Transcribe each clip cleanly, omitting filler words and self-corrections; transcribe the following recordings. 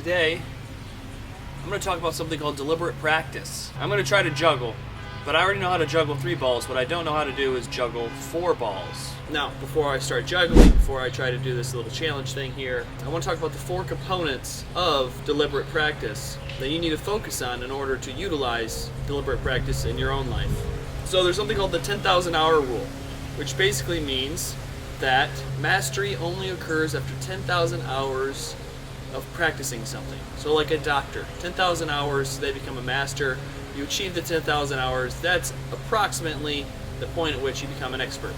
today I'm going to talk about something called deliberate practice. I'm going to try to juggle, but I already know how to juggle 3 balls. What I don't know how to do is juggle 4 balls. Now, before I start juggling, before I try to do this little challenge thing here, I want to talk about the 4 components of deliberate practice that you need to focus on in order to utilize deliberate practice in your own life. So there's something called the 10,000 hour rule, which basically means that mastery only occurs after 10,000 hours of practicing something. So like a doctor, 10,000 hours, they become a master. You achieve the 10,000 hours, that's approximately the point at which you become an expert,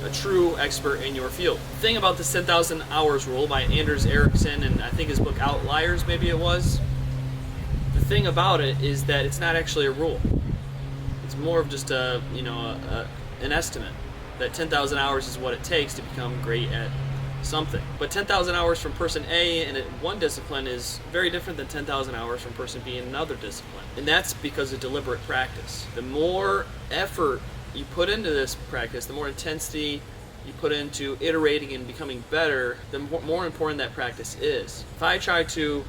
a true expert in your field. The thing about this 10,000 hours rule by Anders Ericsson, and I think his book Outliers maybe it was, the thing about it is that it's not actually a rule. It's more of just an estimate that 10,000 hours is what it takes to become great at something. But 10,000 hours from person A in one discipline is very different than 10,000 hours from person B in another discipline. And that's because of deliberate practice. The more effort you put into this practice, the more intensity you put into iterating and becoming better, the more important that practice is. If I try to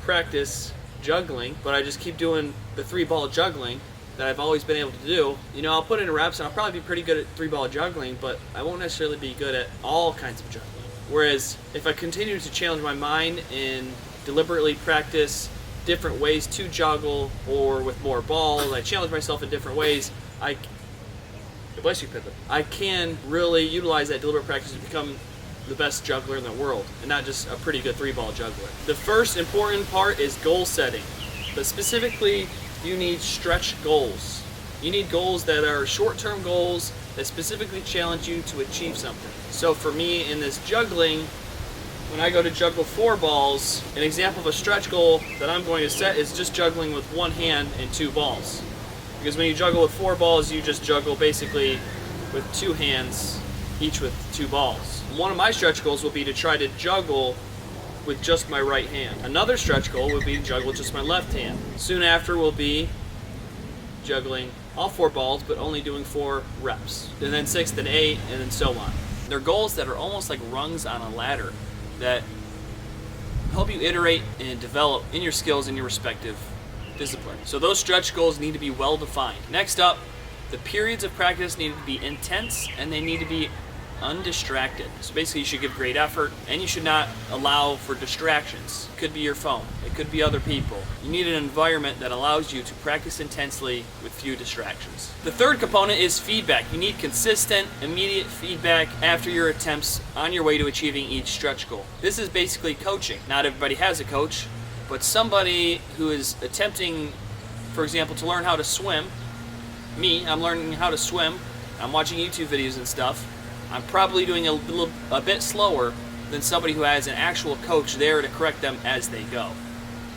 practice juggling, but I just keep doing the 3-ball juggling that I've always been able to do, I'll put in reps and I'll probably be pretty good at 3-ball juggling, but I won't necessarily be good at all kinds of juggling. Whereas if I continue to challenge my mind and deliberately practice different ways to juggle or with more balls, I challenge myself in different ways, bless you, Pippin, I can really utilize that deliberate practice to become the best juggler in the world and not just a pretty good 3-ball juggler. The first important part is goal setting, but specifically you need stretch goals. You need goals that are short-term goals that specifically challenge you to achieve something. So for me in this juggling, when I go to juggle 4 balls, an example of a stretch goal that I'm going to set is just juggling with 1 hand and 2 balls. Because when you juggle with 4 balls, you just juggle basically with 2 hands, each with 2 balls. One of my stretch goals will be to try to juggle with just my right hand. Another stretch goal would be to juggle with just my left hand. Soon after will be juggling all 4 balls, but only doing 4 reps. And then 6, then 8, and then so on. They're goals that are almost like rungs on a ladder that help you iterate and develop in your skills in your respective discipline. So those stretch goals need to be well defined. Next up, the periods of practice need to be intense and they need to be undistracted. So basically you should give great effort and you should not allow for distractions. It could be your phone, it could be other people. You need an environment that allows you to practice intensely with few distractions. The third component is feedback. You need consistent, immediate feedback after your attempts on your way to achieving each stretch goal. This is basically coaching. Not everybody has a coach, but somebody who is attempting, for example, to learn how to swim. Me, I'm learning how to swim. I'm watching YouTube videos and stuff. I'm probably doing a bit slower than somebody who has an actual coach there to correct them as they go.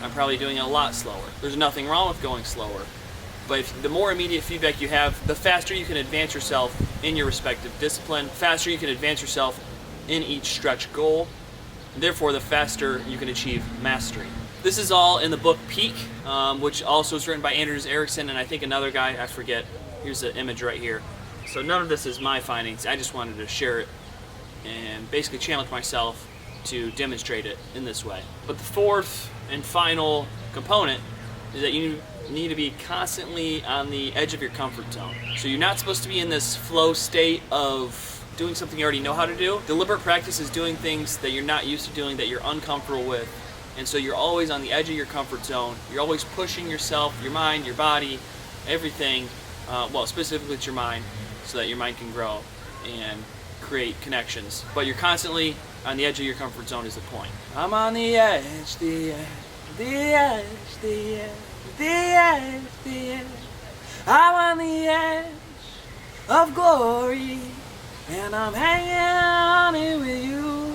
I'm probably doing it a lot slower. There's nothing wrong with going slower, but the more immediate feedback you have, the faster you can advance yourself in your respective discipline, the faster you can advance yourself in each stretch goal, and therefore the faster you can achieve mastery. This is all in the book Peak, which also is written by Anders Ericsson and I think another guy, I forget. Here's the image right here. So none of this is my findings, I just wanted to share it and basically challenge myself to demonstrate it in this way. But the fourth and final component is that you need to be constantly on the edge of your comfort zone. So you're not supposed to be in this flow state of doing something you already know how to do. Deliberate practice is doing things that you're not used to doing, that you're uncomfortable with. And so you're always on the edge of your comfort zone. You're always pushing yourself, your mind, your body, everything, well, specifically it's your mind, so that your mind can grow and create connections. But you're constantly on the edge of your comfort zone is the point. I'm on the edge, the edge, the edge, the edge, the edge, the edge. I'm on the edge of glory, and I'm hanging on it with you.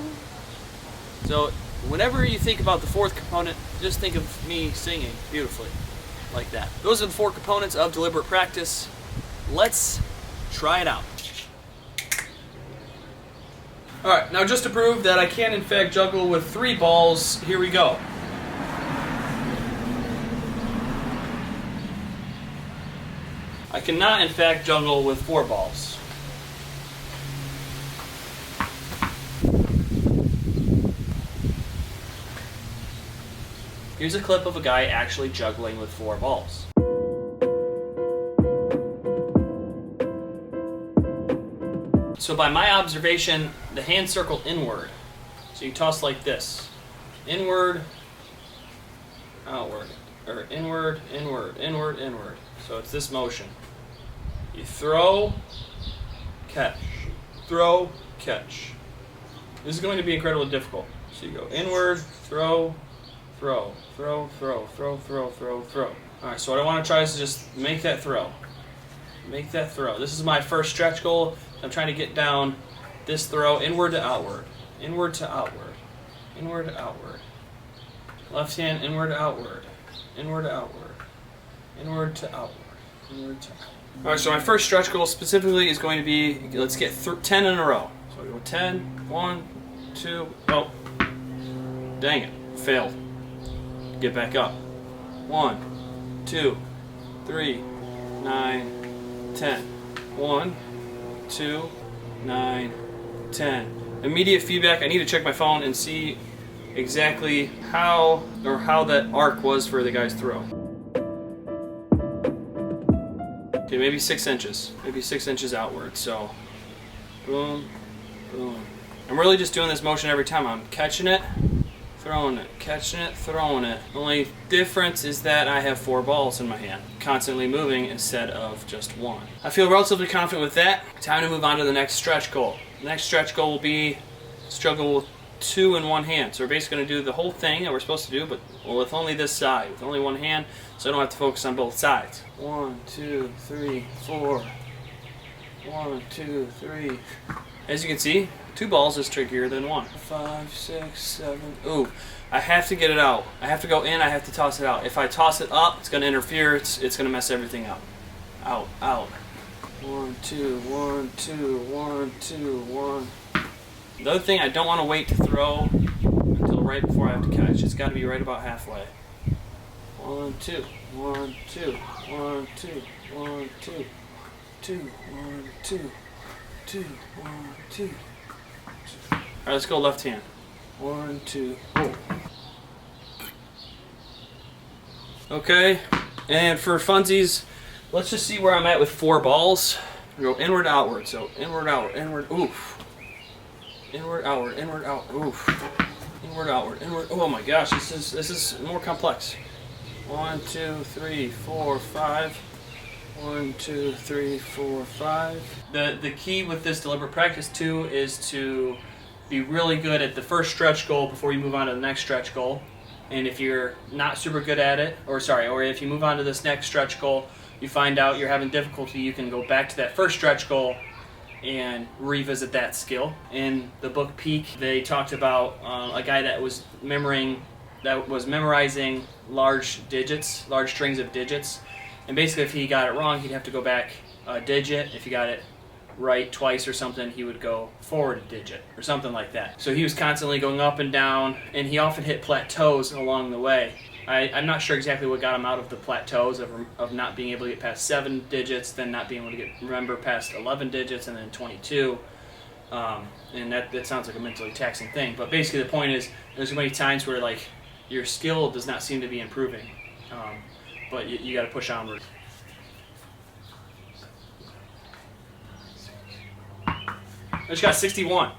So whenever you think about the fourth component, just think of me singing beautifully, like that. Those are the 4 components of deliberate practice. Let's try it out. Alright, now just to prove that I can in fact juggle with 3 balls, here we go. I cannot in fact juggle with 4 balls. Here's a clip of a guy actually juggling with 4 balls. So by my observation, the hands circle inward. So you toss like this. Inward, outward. Or inward, inward, inward, inward. So it's this motion. You throw, catch. Throw, catch. This is going to be incredibly difficult. So you go inward, throw, throw, throw, throw, throw, throw, throw, throw. Alright, so what I want to try is to just make that throw. Make that throw. This is my first stretch goal. I'm trying to get down this throw inward to outward. Inward to outward. Inward to outward. Left hand inward to outward. Inward to outward. Inward to outward. Inward to outward. Alright, so my first stretch goal specifically is going to be, let's get 10 in a row. So we go 10, 1, 2, oh. Dang it. Failed. Get back up. 1, 2, 3, 9, 10. 1, 2, 9, 10. Immediate feedback. I need to check my phone and see exactly how that arc was for the guy's throw. Okay, maybe 6 inches. Maybe 6 inches outward. So, boom, boom. I'm really just doing this motion every time. I'm catching it, throwing it, catching it, throwing it. The only difference is that I have 4 balls in my hand, constantly moving instead of just 1. I feel relatively confident with that. Time to move on to the next stretch goal. The next stretch goal will be struggle with 2 in one hand. So we're basically going to do the whole thing that we're supposed to do, but with only this side, with only one hand, so I don't have to focus on both sides. 1, 2, 3, 4. 1, 2, 3. As you can see, 2 balls is trickier than 1. 5, 6, 7. Ooh, I have to get it out. I have to go in, I have to toss it out. If I toss it up, it's going to interfere, it's going to mess everything up. Out, out. 1, 2, 1, 2, 1, 2, 1. The other thing, I don't want to wait to throw until right before I have to catch. It's got to be right about halfway. 1, 2, 1, 2, 1, 2, 1, 2, 2, 1, 2, 2, 1, 2. Alright, let's go left hand. 1, 2, oh. Okay, and for funsies, let's just see where I'm at with 4 balls. We go inward, outward. So inward, outward, inward, oof. Inward, outward, inward, out, oof. Inward, outward, inward. Oh my gosh, this is more complex. 1, 2, 3, 4, 5. 1, 2, 3, 4, 5. The key with this deliberate practice too is to be really good at the first stretch goal before you move on to the next stretch goal. And if you're not super good at it, or if you move on to this next stretch goal, you find out you're having difficulty, you can go back to that first stretch goal and revisit that skill. In the book Peak, they talked about a guy that was memorizing large strings of digits. And basically, if he got it wrong, he'd have to go back a digit. If he got it right twice or something, he would go forward a digit or something like that. So he was constantly going up and down, and he often hit plateaus along the way. I'm not sure exactly what got him out of the plateaus of not being able to get past 7 digits, then not being able to remember past 11 digits, and then 22. And that sounds like a mentally taxing thing. But basically, the point is, there's many times where like your skill does not seem to be improving. But you got to push onward. I just got 61.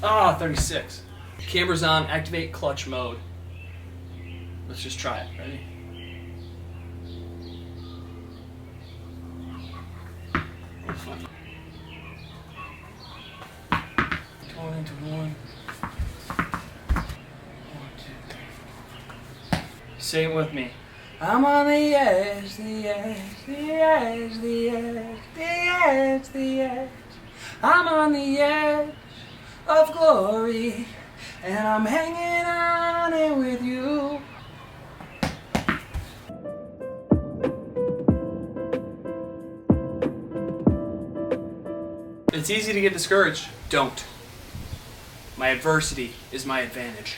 Ah, 36. Camera's on, activate clutch mode. Let's just try it. Ready? Going into 1. Say it with me. I'm on the edge, the edge, the edge, the edge, the edge, the edge. I'm on the edge of glory, and I'm hanging on it with you. It's easy to get discouraged. Don't. My adversity is my advantage.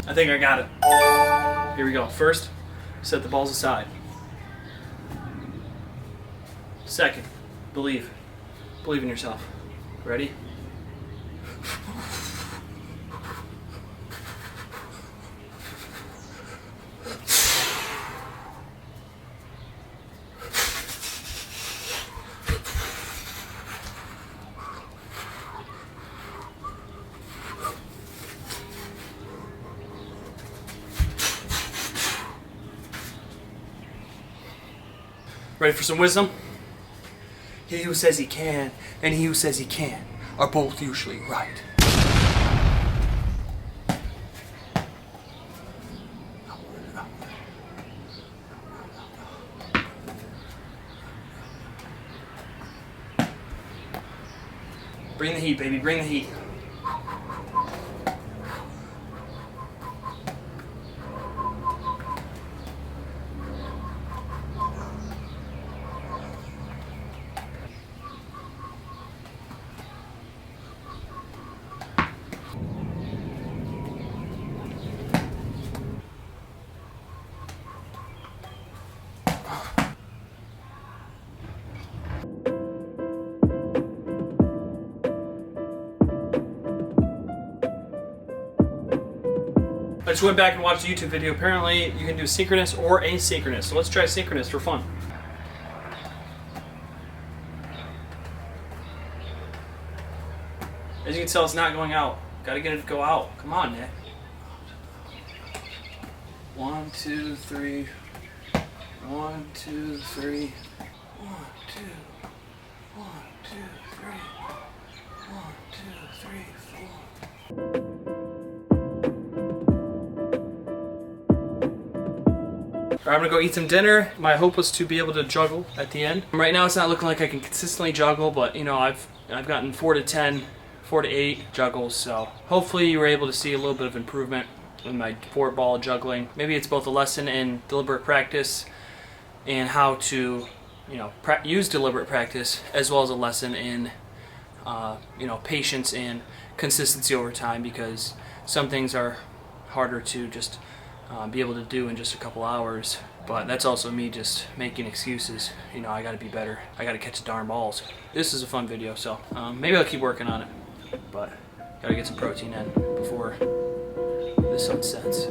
I think I got it. Here we go. First, set the balls aside. Second, believe. Believe in yourself. Ready? Ready for some wisdom? He who says he can and he who says he can't are both usually right. Bring the heat, baby, bring the heat. I just went back and watched a YouTube video. Apparently you can do synchronous or asynchronous. So let's try synchronous for fun. As you can tell, it's not going out. Gotta get it to go out. Come on, Nick. 1, 2, 3. 1, 2, 3. 1, 2. 1, 2, 3. 1, 2, 3, 4. Alright, I'm gonna go eat some dinner. My hope was to be able to juggle at the end. Right now it's not looking like I can consistently juggle, but you know, I've gotten 4 to 10, 4 to 8 juggles, so hopefully you were able to see a little bit of improvement in my 4-ball juggling. Maybe it's both a lesson in deliberate practice and how to, you know, use deliberate practice, as well as a lesson in, you know, patience and consistency over time, because some things are harder to just be able to do in just a couple hours, but that's also me just making excuses. You know, I gotta be better. I gotta catch the darn balls. This is a fun video, so maybe I'll keep working on it, but gotta get some protein in before the sun sets.